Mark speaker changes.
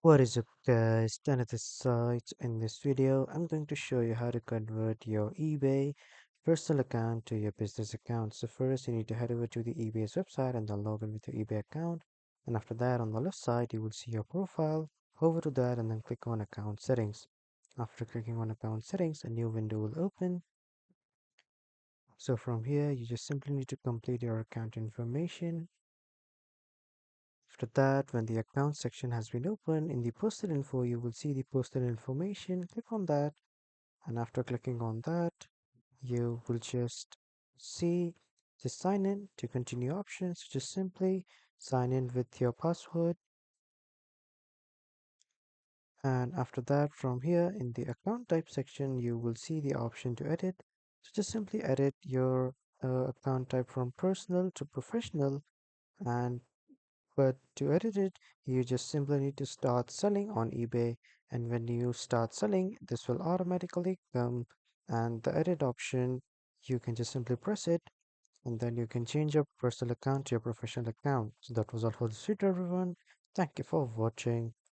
Speaker 1: What is up guys, Dan at this site. In this video, I'm going to show you how to convert your eBay personal account to your business account. So first you need to head over to the eBay's website and then log in with your eBay account. And after that on the left side, you will see your profile. Over to that and then click on account settings. After clicking on account settings, a new window will open. So from here, you just simply need to complete your account information. After that, when the account section has been opened, in the personal info, you will see the personal information. Click on that, and after clicking on that, you will just see the sign in to continue options. Just simply sign in with your password, and after that, from here in the account type section, you will see the option to edit. So just simply edit your account type from personal to professional, and but to edit it, you just simply need to start selling on eBay. And when you start selling, this will automatically come. And the edit option, you can just simply press it. And then you can change your personal account to your professional account. So that was all for this video, everyone. Thank you for watching.